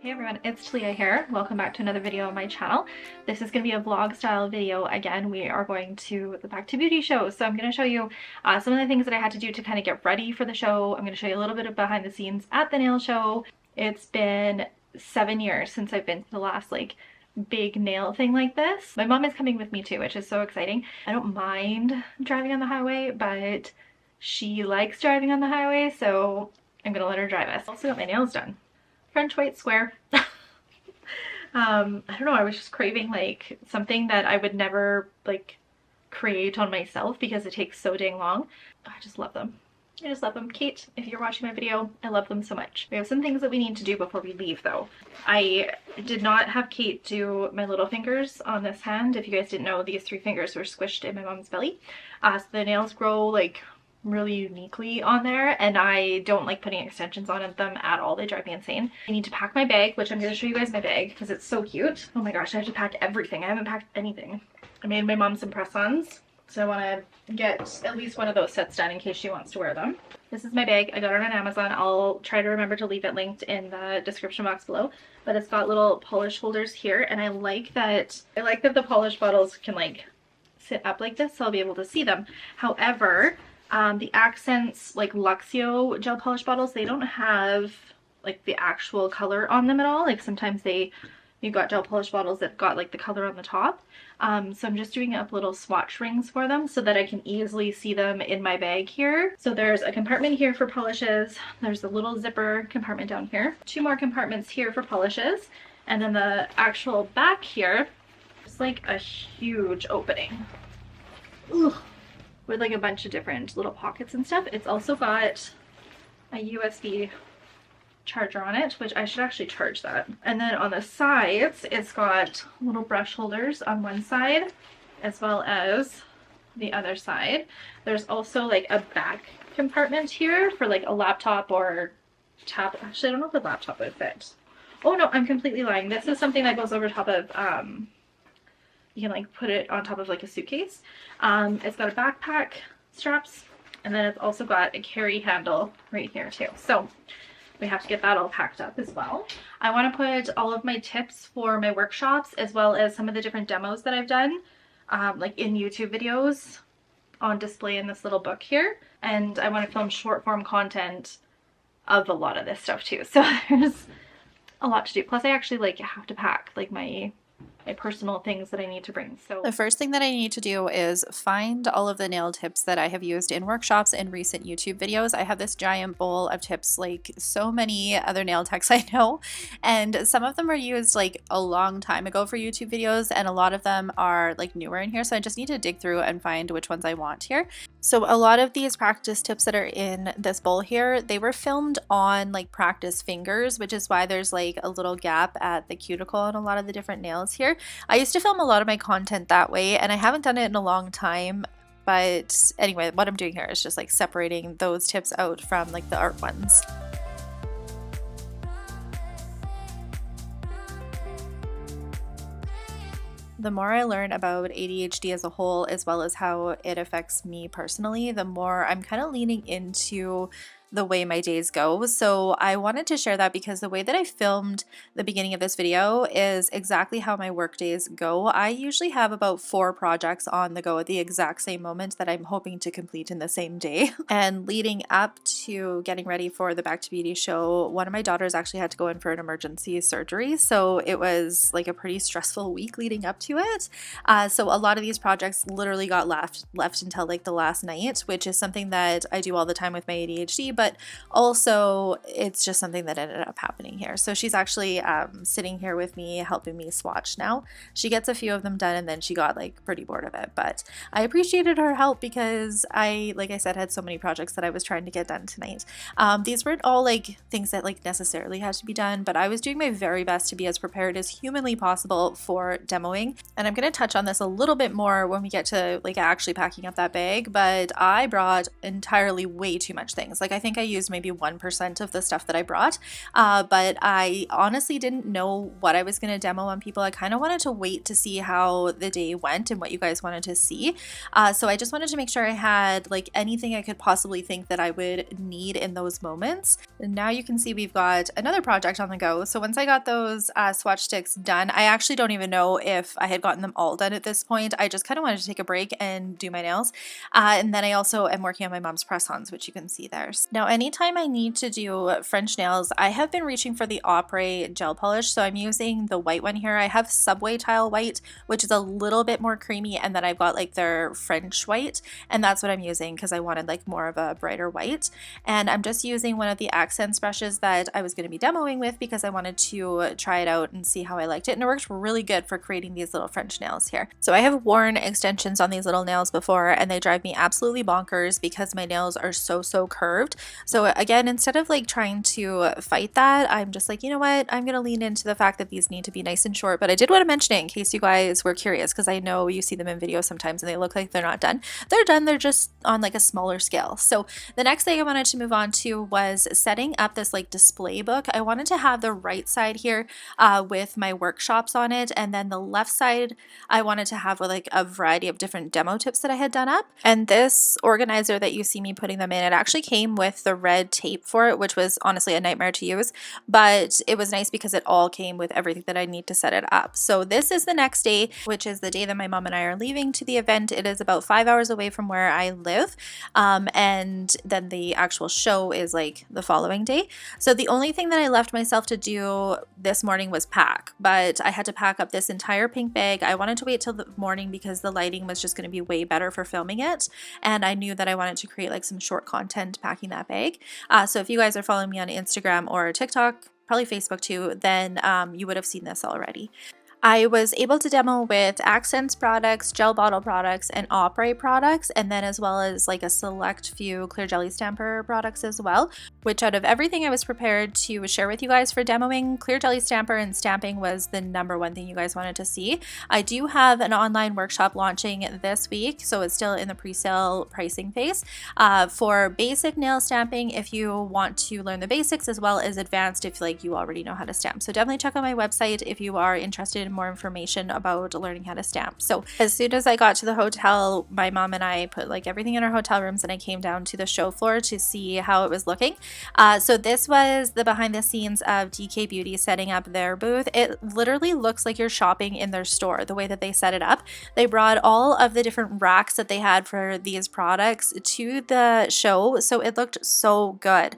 Hey everyone, it's Talia here. Welcome back to another video on my channel. This is going to be a vlog style video. Again, we are going to the Back to Beauty show. So I'm going to show you some of the things that I had to do to kind of get ready for the show. I'm going to show you a little bit of behind the scenes at the nail show. It's been 7 years since I've been to the last big nail thing like this. My mom is coming with me too, which is so exciting. I don't mind driving on the highway, but she likes driving on the highway, so I'm going to let her drive us. Also got my nails done. French white square. I don't know, I was just craving something that I would never create on myself because it takes so dang long. I just love them. I just love them. Kate, if you're watching my video, I love them so much. We have some things that we need to do before we leave though. I did not have Kate do my little fingers on this hand. If you guys didn't know, these 3 fingers were squished in my mom's belly. So the nails grow really uniquely on there, and I don't like putting extensions on them at all. They drive me insane. I need to pack my bag, which I'm going to show you guys my bag because it's so cute. Oh my gosh, I have to pack everything. I haven't packed anything. I made my mom some press-ons, so I want to get at least one of those sets done in case she wants to wear them. This is my bag. I got it on Amazon. I'll try to remember to leave it linked in the description box below, but it's got little polish holders here, and I like that the polish bottles can sit up like this so I'll be able to see them. However, the Accents Luxio gel polish bottles, they don't have the actual color on them at all. Sometimes you've got gel polish bottles that got the color on the top. So I'm just doing up little swatch rings for them so that I can easily see them in my bag here. So there's a compartment here for polishes. There's a little zipper compartment down here. 2 more compartments here for polishes. And then the actual back here is a huge opening. Ugh. With a bunch of different little pockets and stuff. It's also got a USB charger on it, which I should actually charge that. And then on the sides, it's got little brush holders on one side as well as the other side. There's also a back compartment here for a laptop or tablet. Actually, I don't know if a laptop would fit. Oh no, I'm completely lying. This is something that goes over top of you can put it on top of a suitcase. It's got a backpack straps, and then it's also got a carry handle right here too. So we have to get that all packed up as well. I want to put all of my tips for my workshops as well as some of the different demos that I've done in YouTube videos on display in this little book here. And I want to film short form content of a lot of this stuff too. So there's a lot to do. Plus I actually have to pack my personal things that I need to bring. So the first thing that I need to do is find all of the nail tips that I have used in workshops and recent YouTube videos. I have this giant bowl of tips like so many other nail techs I know, and some of them are used a long time ago for YouTube videos, and a lot of them are newer in here, so I just need to dig through and find which ones I want here. So a lot of these practice tips that are in this bowl here, they were filmed on practice fingers, which is why there's a little gap at the cuticle on a lot of the different nails here. I used to film a lot of my content that way, and I haven't done it in a long time. But anyway, what I'm doing here is just separating those tips out from the art ones. The more I learn about ADHD as a whole, as well as how it affects me personally, the more I'm kind of leaning into the way my days go. So I wanted to share that because the way that I filmed the beginning of this video is exactly how my work days go. I usually have about 4 projects on the go at the exact same moment that I'm hoping to complete in the same day. And leading up to getting ready for the Back to Beauty show, one of my daughters actually had to go in for an emergency surgery. So it was a pretty stressful week leading up to it. So a lot of these projects literally got left until the last night, which is something that I do all the time with my ADHD, but also it's just something that ended up happening here. So she's actually sitting here with me helping me swatch now. She gets a few of them done and then she got pretty bored of it, but I appreciated her help because I, like I said, had so many projects that I was trying to get done tonight. These weren't all things that necessarily had to be done, but I was doing my very best to be as prepared as humanly possible for demoing. And I'm going to touch on this a little bit more when we get to actually packing up that bag, but I brought entirely way too much things. I think think I used maybe 1% of the stuff that I brought, but I honestly didn't know what I was going to demo on people. I kind of wanted to wait to see how the day went and what you guys wanted to see. So I just wanted to make sure I had like anything I could possibly think that I would need in those moments. And now you can see we've got another project on the go. So once I got those swatch sticks done, I actually don't even know if I had gotten them all done at this point. I just kind of wanted to take a break and do my nails. And then I also am working on my mom's press-ons, which you can see there. Now, anytime I need to do French nails, I have been reaching for the Opera gel polish. So I'm using the white one here. I have Subway Tile White, which is a little bit more creamy, and then I've got like their French white, and that's what I'm using because I wanted like more of a brighter white. And I'm just using one of the accents brushes that I was going to be demoing with because I wanted to try it out and see how I liked it, and it worked really good for creating these little French nails here. So I have worn extensions on these little nails before, and they drive me absolutely bonkers because my nails are so curved. So again, instead of like trying to fight that, I'm just like, you know what, I'm gonna lean into the fact that these need to be nice and short. But I did want to mention it in case you guys were curious, because I know you see them in videos sometimes and they look like they're not done. They're done, they're just on like a smaller scale. So the next thing I wanted to move on to was setting up this like display book. I wanted to have the right side here with my workshops on it, and then the left side I wanted to have with like a variety of different demo tips that I had done up. And this organizer that you see me putting them in, it actually came with the red tape for it, which was honestly a nightmare to use, but it was nice because it all came with everything that I need to set it up. So this is the next day, which is the day that my mom and I are leaving to the event. It is about 5 hours away from where I live, and then the actual show is like the following day. So the only thing that I left myself to do this morning was pack, but I had to pack up this entire pink bag. I wanted to wait till the morning because the lighting was just going to be way better for filming it, and I knew that I wanted to create like some short content packing that bag. So if you guys are following me on Instagram or TikTok, probably Facebook too, then you would have seen this already. I was able to demo with Accents products, gel bottle products, and Opera products, and then as well as like a select few clear jelly stamper products as well, which out of everything I was prepared to share with you guys for demoing, clear jelly stamper and stamping was the #1 thing you guys wanted to see. I do have an online workshop launching this week, so it's still in the pre-sale pricing phase. For basic nail stamping, if you want to learn the basics, as well as advanced if like you already know how to stamp. So definitely check out my website if you are interested in more information about learning how to stamp. So as soon as I got to the hotel, my mom and I put like everything in our hotel rooms, and I came down to the show floor to see how it was looking. So this was the behind the scenes of DK Beauty setting up their booth. It literally looks like you're shopping in their store, the way that they set it up. They brought all of the different racks that they had for these products to the show, so it looked so good.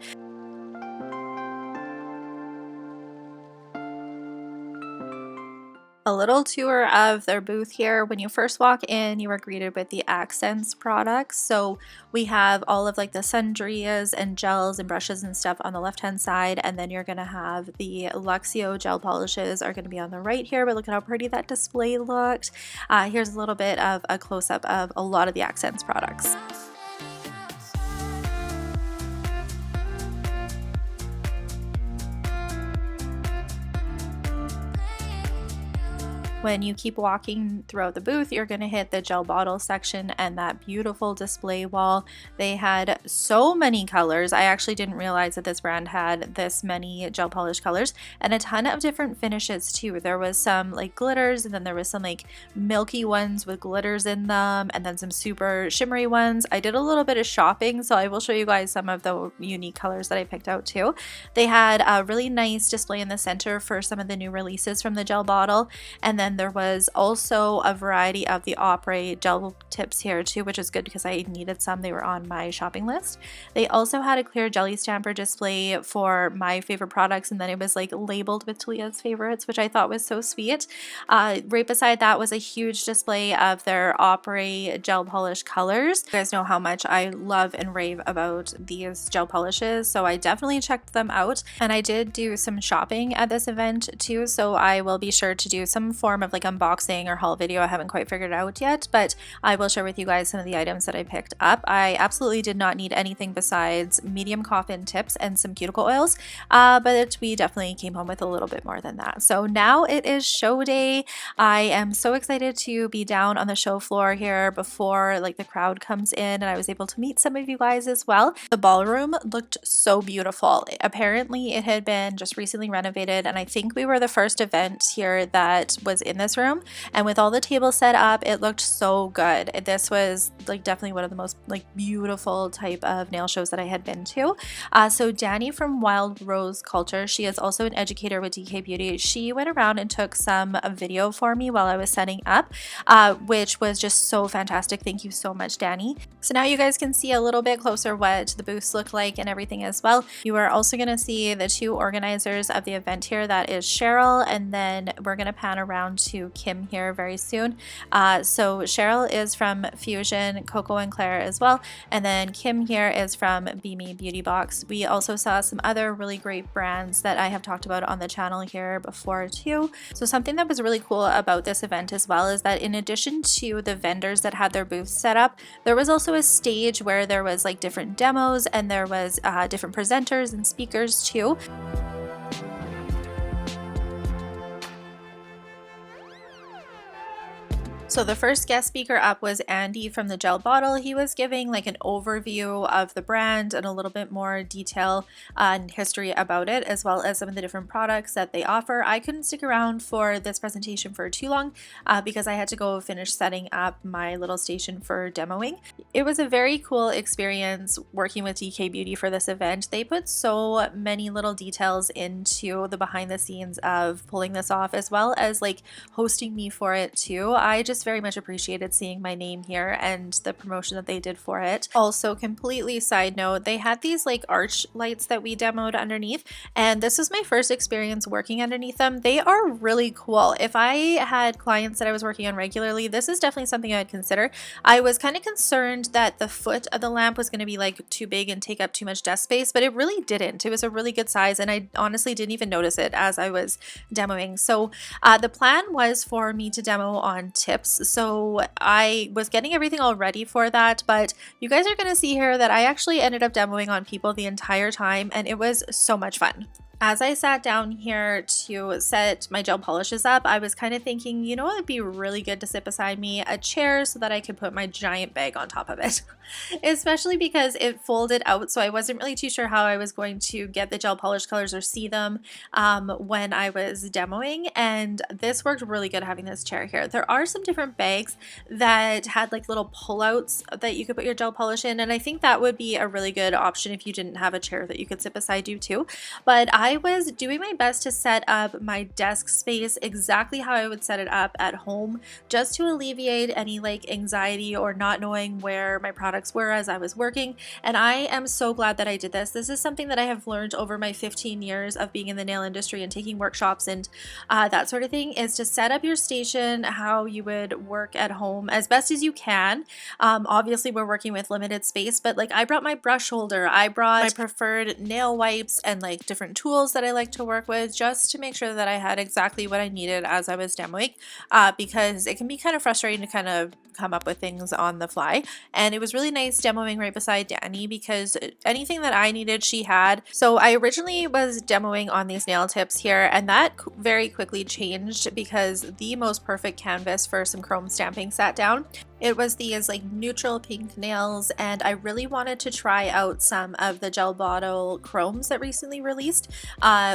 A little tour of their booth here. When you first walk in, you are greeted with the Accents products. So we have all of like the sundries and gels and brushes and stuff on the left hand side, and then you're gonna have the Luxio gel polishes are gonna be on the right here, but look at how pretty that display looked. Here's a little bit of a close-up of a lot of the Accents products. When you keep walking throughout the booth, you're going to hit the gel bottle section and that beautiful display wall. They had so many colors. I actually didn't realize that this brand had this many gel polish colors, and a ton of different finishes too. There was some like glitters, and then there was some like milky ones with glitters in them, and then some super shimmery ones. I did a little bit of shopping, so I will show you guys some of the unique colors that I picked out too. They had a really nice display in the center for some of the new releases from the gel bottle, and then there was also a variety of the Opera gel tips here too, which is good because I needed some. They were on my shopping list. They also had a clear jelly stamper display for my favorite products, and then it was like labeled with Talia's favorites, which I thought was so sweet. Right beside that was a huge display of their Opera gel polish colors. You guys know how much I love and rave about these gel polishes, so I definitely checked them out, and I did do some shopping at this event too, so I will be sure to do some form of of like unboxing or haul video. I haven't quite figured it out yet, but I will share with you guys some of the items that I picked up. I absolutely did not need anything besides medium coffin tips and some cuticle oils, but we definitely came home with a little bit more than that. So now it is show day. I am so excited to be down on the show floor here before like the crowd comes in, and I was able to meet some of you guys as well. The ballroom looked so beautiful. Apparently it had been just recently renovated, and I think we were the first event here that was in this room, and with all the tables set up, it looked so good. This was like definitely one of the most like beautiful type of nail shows that I had been to. So Danny from Wild Rose Culture, she is also an educator with DK Beauty. She went around and took some video for me while I was setting up, which was just so fantastic. Thank you so much, Danny. So now you guys can see a little bit closer what the booths look like and everything as well. You are also going to see the two organizers of the event here. That is Cheryl, and then we're going to pan around to Kim here very soon. So Cheryl is from Fusion, Coco and Claire as well, and then Kim here is from Beamy Beauty Box. We also saw some other really great brands that I have talked about on the channel here before too. So something that was really cool about this event as well is that in addition to the vendors that had their booths set up, there was also a stage where there was like different demos, and there was different presenters and speakers too. So the first guest speaker up was Andy from the Gel Bottle. He was giving like an overview of the brand and a little bit more detail and history about it, as well as some of the different products that they offer. I couldn't stick around for this presentation for too long because I had to go finish setting up my little station for demoing. It was a very cool experience working with DK Beauty for this event. They put so many little details into the behind the scenes of pulling this off, as well as like hosting me for it too. I just very much appreciated seeing my name here and the promotion that they did for it. Also, completely side note, they had these like arch lights that we demoed underneath, and this was my first experience working underneath them. They are really cool. If I had clients that I was working on regularly, this is definitely something I'd consider. I was kind of concerned that the foot of the lamp was going to be like too big and take up too much desk space, but it really didn't. It was a really good size, and I honestly didn't even notice it as I was demoing. So the plan was for me to demo on tips. So I was getting everything all ready for that, but you guys are going to see here that I actually ended up demoing on people the entire time, and it was so much fun. As I sat down here to set my gel polishes up, I was kind of thinking, you know what would be really good to sit beside me? A chair so that I could put my giant bag on top of it. Especially because it folded out, so I wasn't really too sure how I was going to get the gel polish colors or see them when I was demoing, and this worked really good having this chair here. There are some different bags that had like little pullouts that you could put your gel polish in, and I think that would be a really good option if you didn't have a chair that you could sit beside you too. But I was doing my best to set up my desk space exactly how I would set it up at home, just to alleviate any like anxiety or not knowing where my products were as I was working. And I am so glad that I did this. This is something that I have learned over my 15 years of being in the nail industry and taking workshops and that sort of thing, is to set up your station how you would work at home as best as you can. Obviously we're working with limited space, but like I brought my brush holder, I brought my preferred nail wipes and like different tools that I like to work with, just to make sure that I had exactly what I needed as I was demoing, because it can be kind of frustrating to kind of come up with things on the fly. And it was really nice demoing right beside Danny because anything that I needed she had. So I originally was demoing on these nail tips here, and that very quickly changed because the most perfect canvas for some chrome stamping sat down. It was these like neutral pink nails, and I really wanted to try out some of the Gel Bottle chromes that recently released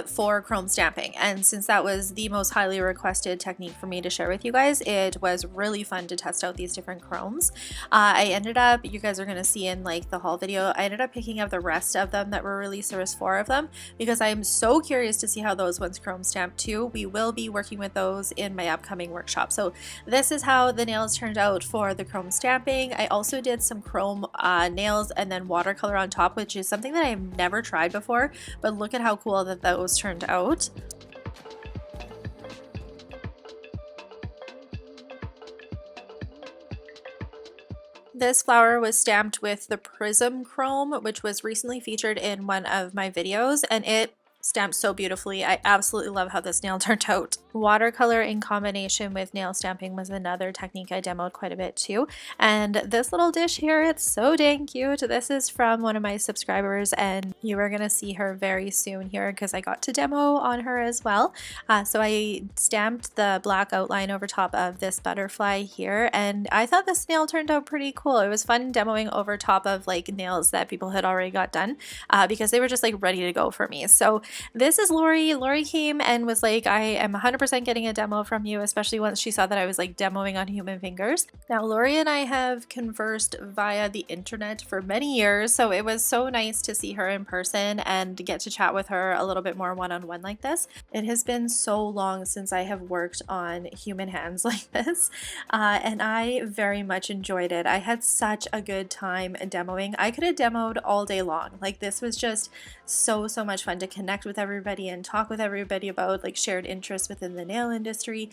for chrome stamping. And since that was the most highly requested technique for me to share with you guys, it was really fun to test out these different chromes. I ended up, you guys are going to see in like the haul video, I ended up picking up the rest of them that were released. There was 4 of them because I am so curious to see how those ones chrome stamp too. We will be working with those in my upcoming workshop. So this is how the nails turned out for the chrome stamping. I also did some chrome nails and then watercolor on top, which is something that I've never tried before, but look at how cool that those turned out. This flower was stamped with the Prism Chrome, which was recently featured in one of my videos, and it stamped so beautifully. I absolutely love how this nail turned out. Watercolor in combination with nail stamping was another technique I demoed quite a bit too. And this little dish here, it's so dang cute. This is from one of my subscribers, and you are going to see her very soon here because I got to demo on her as well. So I stamped the black outline over top of this butterfly here, and I thought this nail turned out pretty cool. It was fun demoing over top of like nails that people had already got done because they were just like ready to go for me. So this is Lori. Lori came and was like, I am 100% getting a demo from you, especially once she saw that I was like demoing on human fingers. Now, Lori and I have conversed via the internet for many years, so it was so nice to see her in person and get to chat with her a little bit more one-on-one like this. It has been so long since I have worked on human hands like this, and I very much enjoyed it. I had such a good time demoing. I could have demoed all day long. Like, this was just so much fun to connect with everybody and talk with everybody about like shared interests within the nail industry,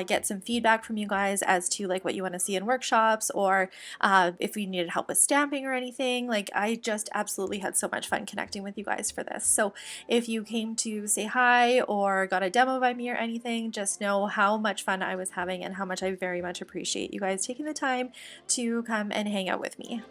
get some feedback from you guys as to like what you want to see in workshops, or if you needed help with stamping or anything. Like, I just absolutely had so much fun connecting with you guys for this. So if you came to say hi or got a demo by me or anything, just know how much fun I was having and how much I very much appreciate you guys taking the time to come and hang out with me.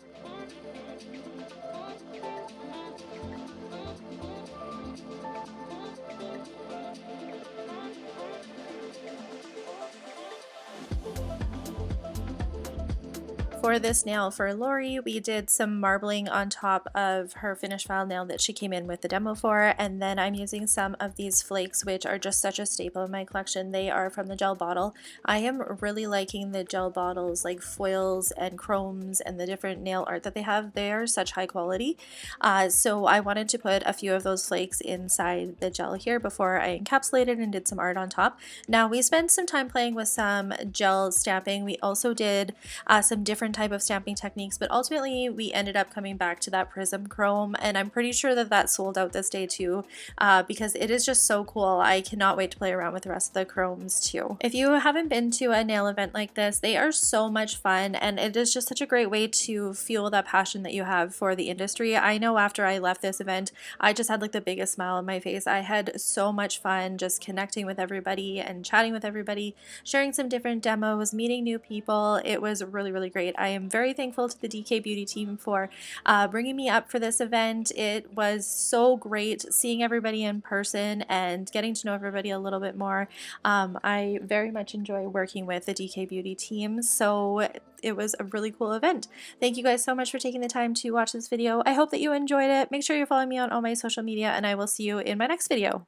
For this nail for Lori, we did some marbling on top of her finished file nail that she came in with the demo for, and then I'm using some of these flakes, which are just such a staple in my collection. They are from the gel bottle. I am really liking the gel bottles, like foils and chromes and the different nail art that they have. They are such high quality. So I wanted to put a few of those flakes inside the gel here before I encapsulated and did some art on top. Now, we spent some time playing with some gel stamping. We also did some different type of stamping techniques, but ultimately we ended up coming back to that prism chrome, and I'm pretty sure that that sold out this day too, because it is just so cool. I cannot wait to play around with the rest of the chromes too. If you haven't been to a nail event like this, they are so much fun, and it is just such a great way to fuel that passion that you have for the industry. I know after I left this event, I just had like the biggest smile on my face. I had so much fun just connecting with everybody and chatting with everybody, sharing some different demos, meeting new people. It was really great. I am very thankful to the DK Beauty team for bringing me up for this event. It was so great seeing everybody in person and getting to know everybody a little bit more. I very much enjoy working with the DK Beauty team, so it was a really cool event. Thank you guys so much for taking the time to watch this video. I hope that you enjoyed it. Make sure you're following me on all my social media, and I will see you in my next video.